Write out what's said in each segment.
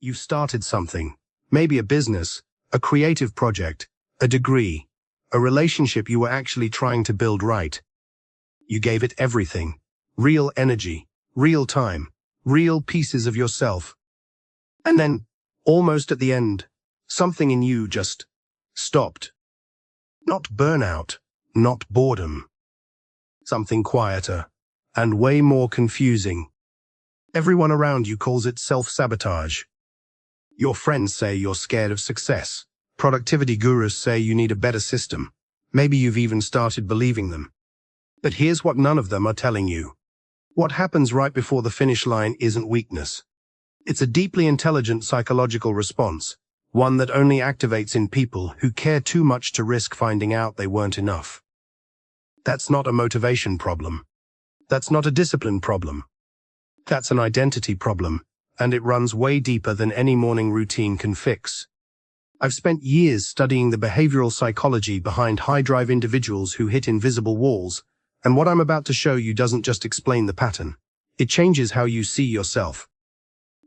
You've started something, maybe a business, a creative project, a degree, a relationship you were actually trying to build right. You gave it everything, real energy, real time, real pieces of yourself. And then, almost at the end, something in you just stopped. Not burnout, not boredom. Something quieter, and way more confusing. Everyone around you calls it self-sabotage. Your friends say you're scared of success. Productivity gurus say you need a better system. Maybe you've even started believing them. But here's what none of them are telling you. What happens right before the finish line isn't weakness. It's a deeply intelligent psychological response, one that only activates in people who care too much to risk finding out they weren't enough. That's not a motivation problem. That's not a discipline problem. That's an identity problem, and it runs way deeper than any morning routine can fix. I've spent years studying the behavioral psychology behind high-drive individuals who hit invisible walls, and what I'm about to show you doesn't just explain the pattern. It changes how you see yourself.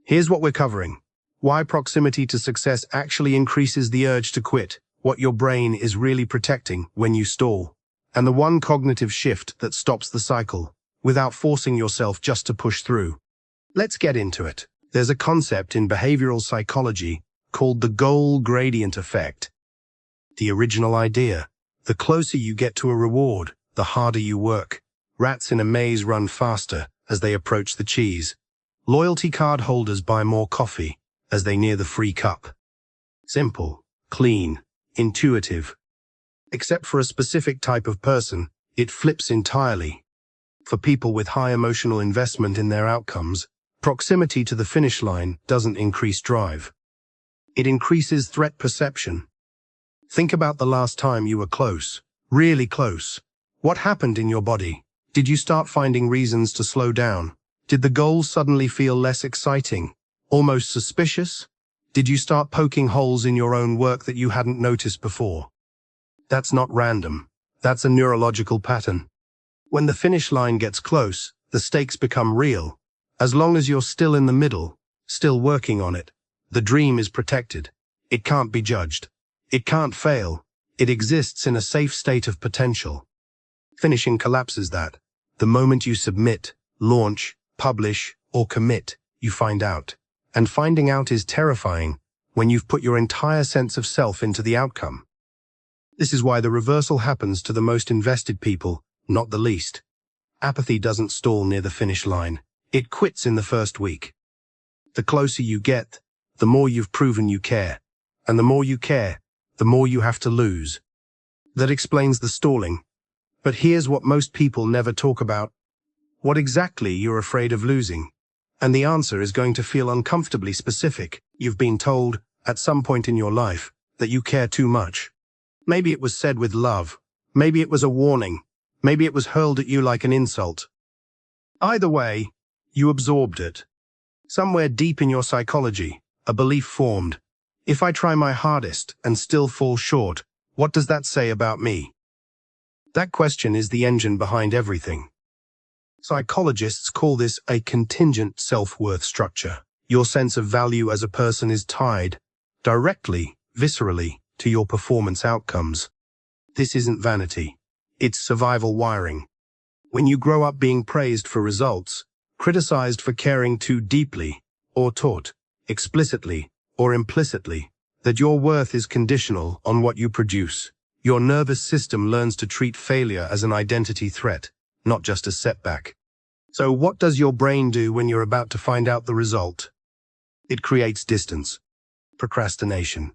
Here's what we're covering. Why proximity to success actually increases the urge to quit, what your brain is really protecting when you stall, and the one cognitive shift that stops the cycle, without forcing yourself just to push through. Let's get into it. There's a concept in behavioral psychology called the goal gradient effect. The original idea: the closer you get to a reward, the harder you work. Rats in a maze run faster as they approach the cheese. Loyalty card holders buy more coffee as they near the free cup. Simple, clean, intuitive. Except for a specific type of person, it flips entirely. For people with high emotional investment in their outcomes, proximity to the finish line doesn't increase drive. It increases threat perception. Think about the last time you were close, really close. What happened in your body? Did you start finding reasons to slow down? Did the goal suddenly feel less exciting, almost suspicious? Did you start poking holes in your own work that you hadn't noticed before? That's not random. That's a neurological pattern. When the finish line gets close, the stakes become real. As long as you're still in the middle, still working on it, the dream is protected. It can't be judged. It can't fail. It exists in a safe state of potential. Finishing collapses that. The moment you submit, launch, publish, or commit, you find out. And finding out is terrifying when you've put your entire sense of self into the outcome. This is why the reversal happens to the most invested people, not the least. Apathy doesn't stall near the finish line. It quits in the first week. The closer you get, the more you've proven you care. And the more you care, the more you have to lose. That explains the stalling. But here's what most people never talk about. What exactly you're afraid of losing? And the answer is going to feel uncomfortably specific. You've been told, at some point in your life, that you care too much. Maybe it was said with love. Maybe it was a warning. Maybe it was hurled at you like an insult. Either way, you absorbed it. Somewhere deep in your psychology, a belief formed. If I try my hardest and still fall short, what does that say about me? That question is the engine behind everything. Psychologists call this a contingent self-worth structure. Your sense of value as a person is tied, directly, viscerally, to your performance outcomes. This isn't vanity. It's survival wiring. When you grow up being praised for results, criticized for caring too deeply, or taught, explicitly or implicitly, that your worth is conditional on what you produce, your nervous system learns to treat failure as an identity threat, not just a setback. So what does your brain do when you're about to find out the result? It creates distance, procrastination,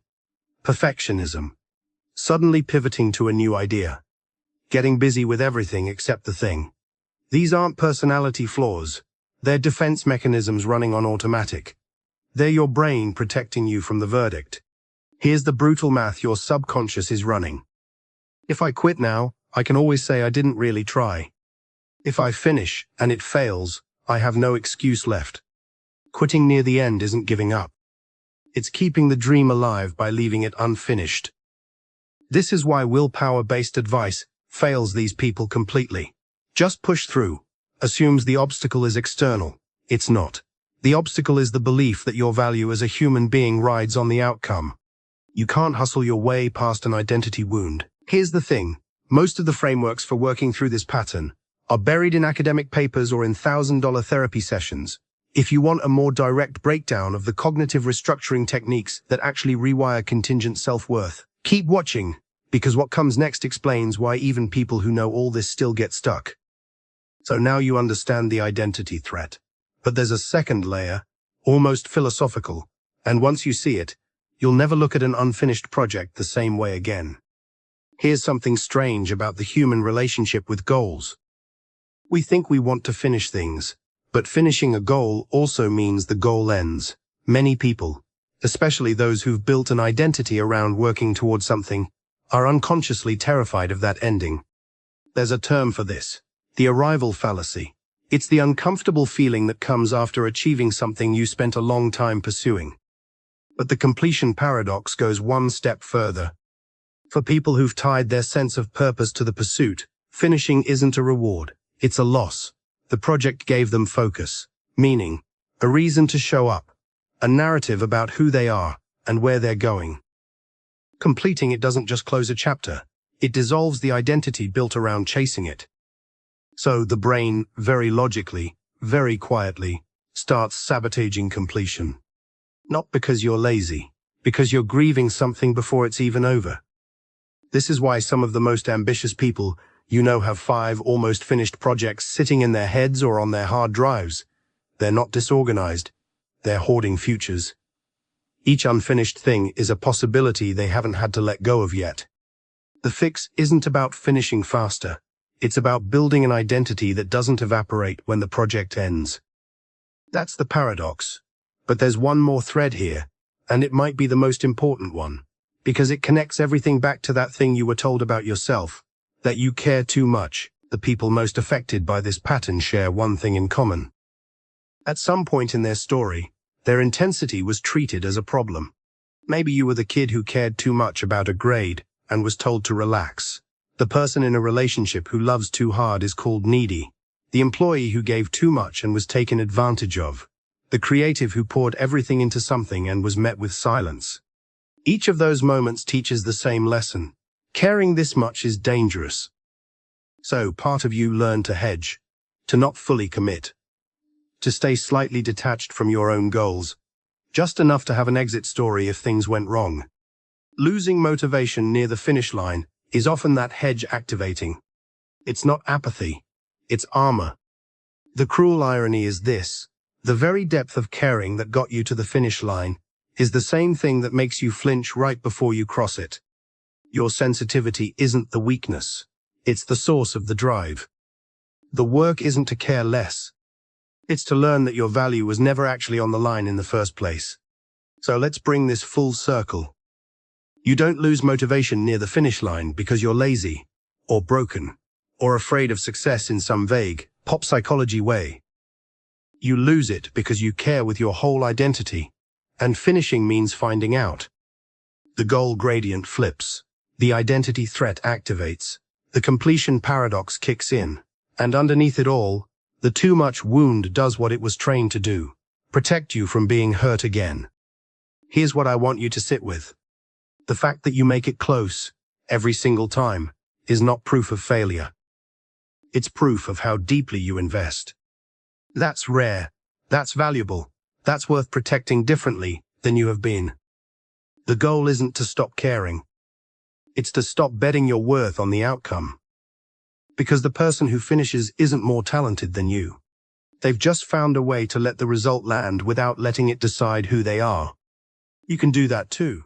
perfectionism, suddenly pivoting to a new idea, getting busy with everything except the thing. These aren't personality flaws. They're defense mechanisms running on automatic. They're your brain protecting you from the verdict. Here's the brutal math your subconscious is running. If I quit now, I can always say I didn't really try. If I finish and it fails, I have no excuse left. Quitting near the end isn't giving up. It's keeping the dream alive by leaving it unfinished. This is why willpower-based advice fails these people completely. Just push through. Assumes the obstacle is external. It's not. The obstacle is the belief that your value as a human being rides on the outcome. You can't hustle your way past an identity wound. Here's the thing. Most of the frameworks for working through this pattern are buried in academic papers or in $1,000 therapy sessions. If you want a more direct breakdown of the cognitive restructuring techniques that actually rewire contingent self-worth, keep watching, because what comes next explains why even people who know all this still get stuck. So now you understand the identity threat. But there's a second layer, almost philosophical, and once you see it, you'll never look at an unfinished project the same way again. Here's something strange about the human relationship with goals. We think we want to finish things, but finishing a goal also means the goal ends. Many people, especially those who've built an identity around working towards something, are unconsciously terrified of that ending. There's a term for this, the arrival fallacy. It's the uncomfortable feeling that comes after achieving something you spent a long time pursuing. But the completion paradox goes one step further. For people who've tied their sense of purpose to the pursuit, finishing isn't a reward, it's a loss. The project gave them focus, meaning, a reason to show up, a narrative about who they are and where they're going. Completing it doesn't just close a chapter, it dissolves the identity built around chasing it. So the brain, very logically, very quietly, starts sabotaging completion. Not because you're lazy, because you're grieving something before it's even over. This is why some of the most ambitious people you know have 5 almost finished projects sitting in their heads or on their hard drives. They're not disorganized, they're hoarding futures. Each unfinished thing is a possibility they haven't had to let go of yet. The fix isn't about finishing faster. It's about building an identity that doesn't evaporate when the project ends. That's the paradox. But there's one more thread here, and it might be the most important one, because it connects everything back to that thing you were told about yourself, that you care too much. The people most affected by this pattern share one thing in common. At some point in their story, their intensity was treated as a problem. Maybe you were the kid who cared too much about a grade and was told to relax. The person in a relationship who loves too hard is called needy. The employee who gave too much and was taken advantage of. The creative who poured everything into something and was met with silence. Each of those moments teaches the same lesson. Caring this much is dangerous. So part of you learned to hedge, to not fully commit, to stay slightly detached from your own goals, just enough to have an exit story if things went wrong. Losing motivation near the finish line is often that hedge activating. It's not apathy, it's armor. The cruel irony is this. The very depth of caring that got you to the finish line is the same thing that makes you flinch right before you cross it. Your sensitivity isn't the weakness. It's the source of the drive. The work isn't to care less. It's to learn that your value was never actually on the line in the first place. So let's bring this full circle. You don't lose motivation near the finish line because you're lazy, or broken, or afraid of success in some vague, pop psychology way. You lose it because you care with your whole identity, and finishing means finding out. The goal gradient flips, the identity threat activates, the completion paradox kicks in, and underneath it all, the too much wound does what it was trained to do, protect you from being hurt again. Here's what I want you to sit with. The fact that you make it close, every single time, is not proof of failure. It's proof of how deeply you invest. That's rare, that's valuable, that's worth protecting differently than you have been. The goal isn't to stop caring. It's to stop betting your worth on the outcome. Because the person who finishes isn't more talented than you. They've just found a way to let the result land without letting it decide who they are. You can do that too.